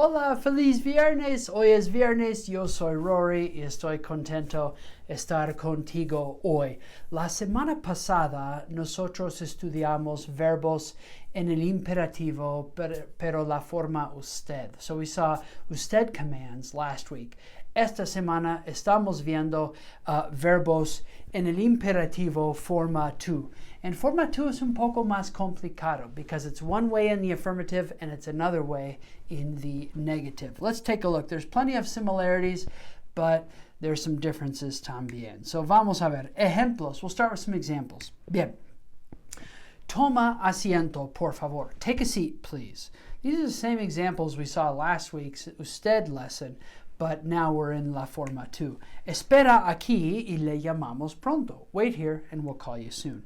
Hola, feliz viernes. Hoy es viernes. Yo soy Rory y estoy contento de estar contigo hoy. La semana pasada nosotros estudiamos verbos en el imperativo, pero la forma usted. So we saw usted commands last week. Esta semana estamos viendo verbos en el imperativo forma tú. And forma tú es un poco más complicado because it's one way in the affirmative and it's another way in the negative. Let's take a look. There's plenty of similarities, but there's some differences también. So vamos a ver. Ejemplos. We'll start with some examples. Bien. Toma asiento, por favor. Take a seat, please. These are the same examples we saw last week's usted lesson, but now we're in la forma tú. Espera aquí y le llamamos pronto. Wait here and we'll call you soon.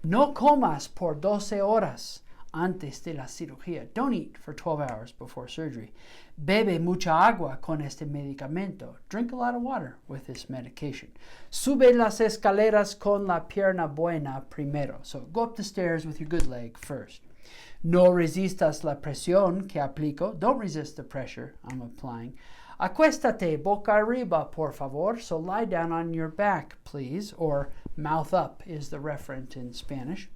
No comas por 12 horas antes de la cirugía. Don't eat for 12 hours before surgery. Bebe mucha agua con este medicamento. Drink a lot of water with this medication. Sube las escaleras con la pierna buena primero. So go up the stairs with your good leg first. No resistas la presión que aplico. Don't resist the pressure I'm applying. Acuéstate boca arriba, por favor. So lie down on your back, please. Or mouth up is the referent in Spanish.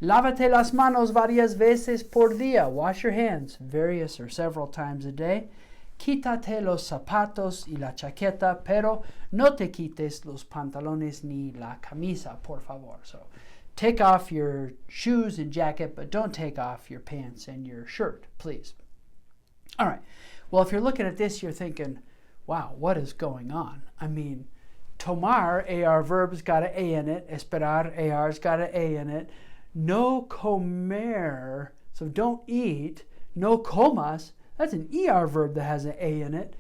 Lávate las manos varias veces por día. Wash your hands various or several times a day. Quítate los zapatos y la chaqueta, pero no te quites los pantalones ni la camisa, por favor. So take off your shoes and jacket, but don't take off your pants and your shirt, please. All right. Well, if you're looking at this, you're thinking, wow, what is going on? I mean, tomar, AR verb's got an A in it. Esperar, AR's got an A in it. No comer, so don't eat. No comas, that's an ER verb that has an A in it.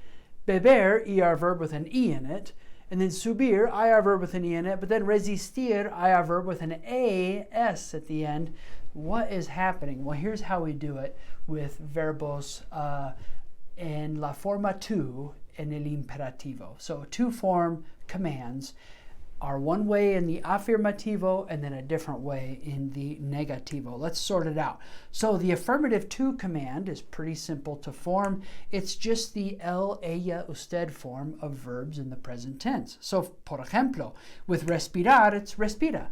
Beber, ER verb with an E in it. And then subir, IR verb with an E in it. But then resistir, IR verb with an AS at the end. What is happening? Well, here's how we do it with verbos en la forma tú en el imperativo. So two-form commands are one way in the affirmativo and then a different way in the negativo. Let's sort it out. So the affirmative to command is pretty simple to form. It's just the él, ella, usted form of verbs in the present tense. So, por ejemplo, with respirar, it's respira.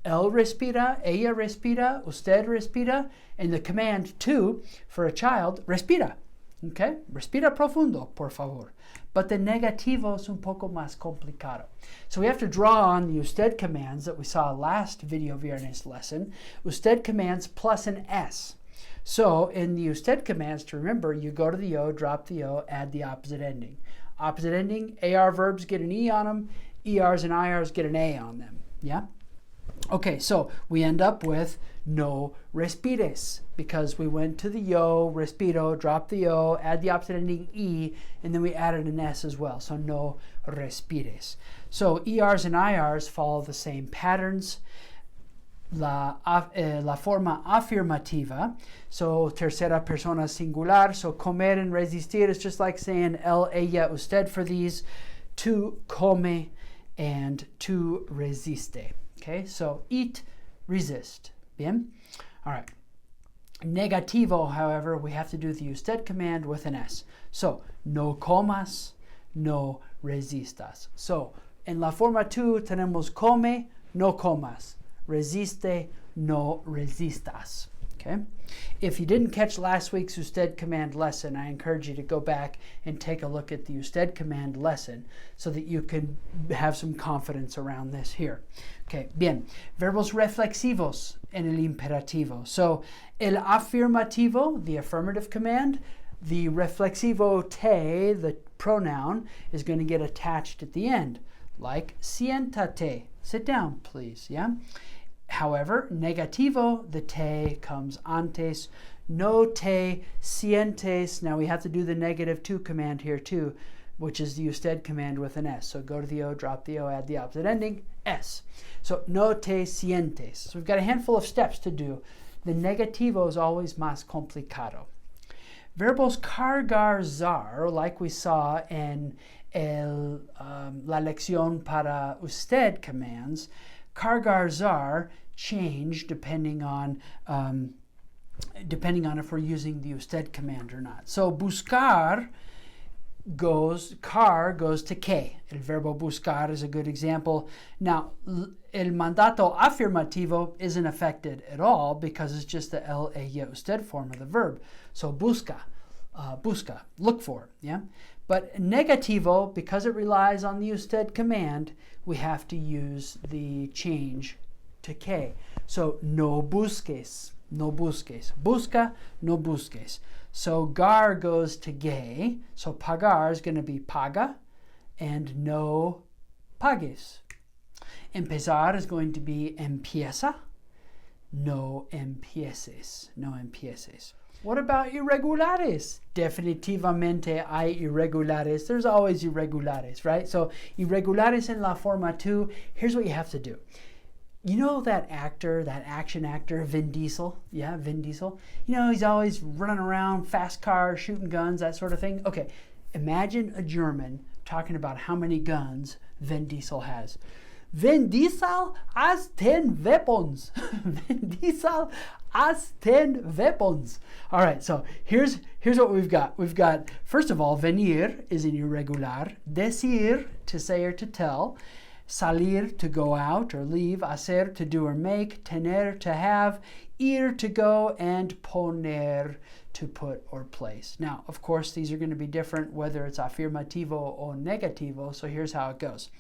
Él respira, ella respira, usted respira, and the command to for a child, respira. Okay? Respira profundo, por favor. But the negativo es un poco más complicado. So we have to draw on the usted commands that we saw last video viernes lesson. Usted commands plus an S. So in the usted commands, to remember, you go to the O, drop the O, add the opposite ending. Opposite ending, AR verbs get an E on them, ERs and IRs get an A on them. Yeah? Okay, so we end up with no respires because we went to the yo, respiro, drop the O, add the opposite ending E, and then we added an S as well. So no respires. So ERs and IRs follow the same patterns. La forma afirmativa, so tercera persona singular, so comer and resistir is just like saying él, ella, usted for these. To come and to resiste. Okay, so eat, resist. Bien? All right. Negativo, however, we have to do the usted command with an S. So, no comas, no resistas. So, en la forma tú tenemos come, no comas. Resiste, no resistas. Okay? If you didn't catch last week's usted command lesson, I encourage you to go back and take a look at the usted command lesson so that you can have some confidence around this here. Okay, bien. Verbos reflexivos en el imperativo. So, el afirmativo, the affirmative command, the reflexivo te, the pronoun, is going to get attached at the end, like siéntate, sit down, please, yeah? However, negativo, the te comes antes. No te sientes. Now we have to do the negative to command here too, which is the usted command with an S. So go to the O, drop the O, add the opposite ending, S. So no te sientes. So we've got a handful of steps to do. The negativo is always más complicado. Verbos cargar zar, like we saw in la lección para usted commands, cargar zar change depending on depending on if we're using the usted command or not. So buscar car goes to que. El verbo buscar is a good example. Now, el mandato afirmativo isn't affected at all because it's just the el-ella usted form of the verb. So busca, look for, yeah? But negativo, because it relies on the usted command, we have to use the change to que. So no busques, no busques. Busca, no busques. So gar goes to que, so pagar is going to be paga, and no pagues. Empezar is going to be empieza, no empieces, no empieces. What about irregulares? Definitivamente hay irregulares. There's always irregulares, right? So irregulares en la forma two, here's what you have to do. You know that actor, that action actor, Vin Diesel? Yeah, Vin Diesel. You know, he's always running around, fast cars, shooting guns, that sort of thing. Okay, imagine a German talking about how many guns Vin Diesel has. Vin Diesel has 10 weapons. Vin Diesel has 10 weapons. All right, so here's what we've got. We've got, first of all, venir is an irregular. Decir, to say or to tell. Salir, to go out or leave. Hacer, to do or make. Tener, to have. Ir, to go. And poner, to put or place. Now, of course, these are going to be different whether it's afirmativo or negativo, so here's how it goes.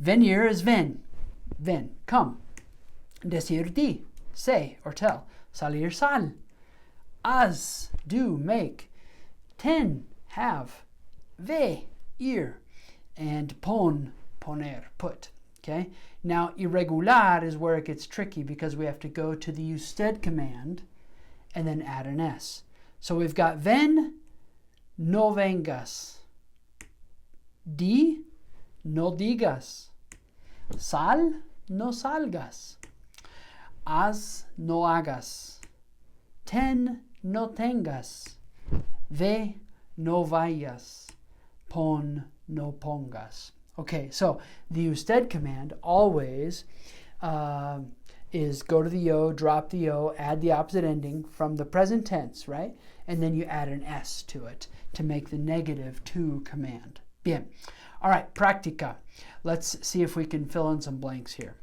Venir is ven, come. Decir, di, say or tell. Salir, sal. Haz, do, make. Ten, have. Ve, ir. And poner, put. Okay? Now, irregular is where it gets tricky because we have to go to the usted command and then add an S. So we've got ven, no vengas. Di, no digas. Sal, no salgas. Haz, no hagas. Ten, no tengas. Ve, no vayas. Pon, no pongas. Okay, so the usted command always is go to the O, drop the O, add the opposite ending from the present tense, right? And then you add an S to it to make the negative to command. Bien. All right, practica. Let's see if we can fill in some blanks here.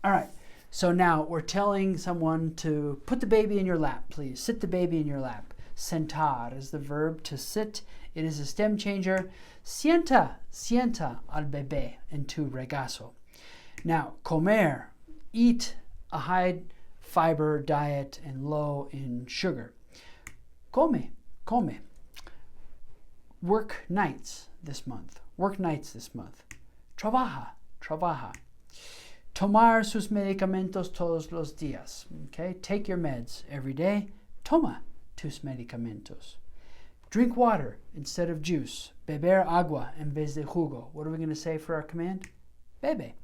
All right, so now we're telling someone to put the baby in your lap, please. Sit the baby in your lap. Sentar is the verb to sit. It is a stem changer. Sienta al bebé en tu regazo. Now, comer, eat a high fiber diet and low in sugar. Come. Work nights this month. Trabaja. Tomar sus medicamentos todos los días. Okay, take your meds every day. Toma tus medicamentos. Drink water instead of juice. Beber agua en vez de jugo. What are we going to say for our command? Bebe.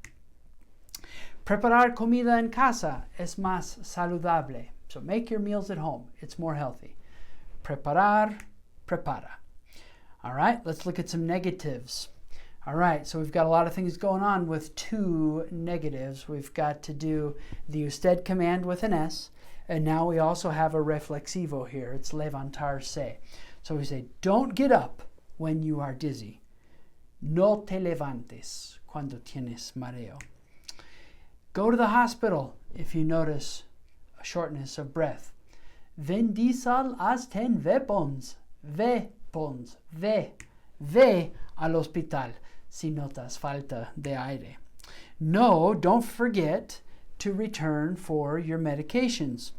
Preparar comida en casa es más saludable. So make your meals at home. It's more healthy. Preparar, prepara. All right, let's look at some negatives. All right, so we've got a lot of things going on with two negatives. We've got to do the usted command with an S, and now we also have a reflexivo here. It's levantarse. So we say, don't get up when you are dizzy. No te levantes cuando tienes mareo. Go to the hospital if you notice a shortness of breath. Vin Diesel has 10 weapons. Ve al hospital si notas falta de aire. No, don't forget to return for your medications.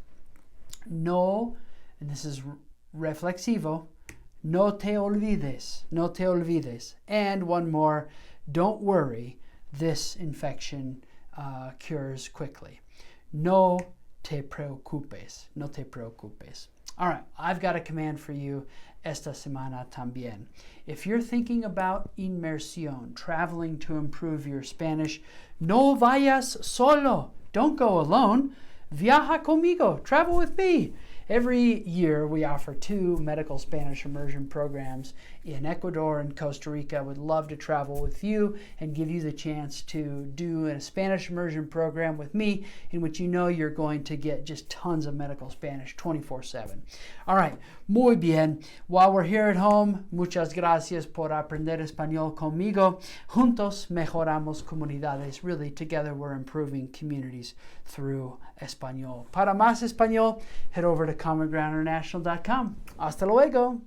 No, and this is reflexivo, no te olvides. And one more, don't worry, this infection cures quickly. No te preocupes. All right, I've got a command for you esta semana también. If you're thinking about inmersión, traveling to improve your Spanish, no vayas solo. Don't go alone. Viaja conmigo. Travel with me. Every year we offer 2 medical Spanish immersion programs in Ecuador and Costa Rica. I would love to travel with you and give you the chance to do a Spanish immersion program with me in which you know you're going to get just tons of medical Spanish 24/7. All right, muy bien. While we're here at home, muchas gracias por aprender español conmigo. Juntos mejoramos comunidades. Really, together we're improving communities through español. Para más español, head over to commongroundinternational.com. Hasta luego.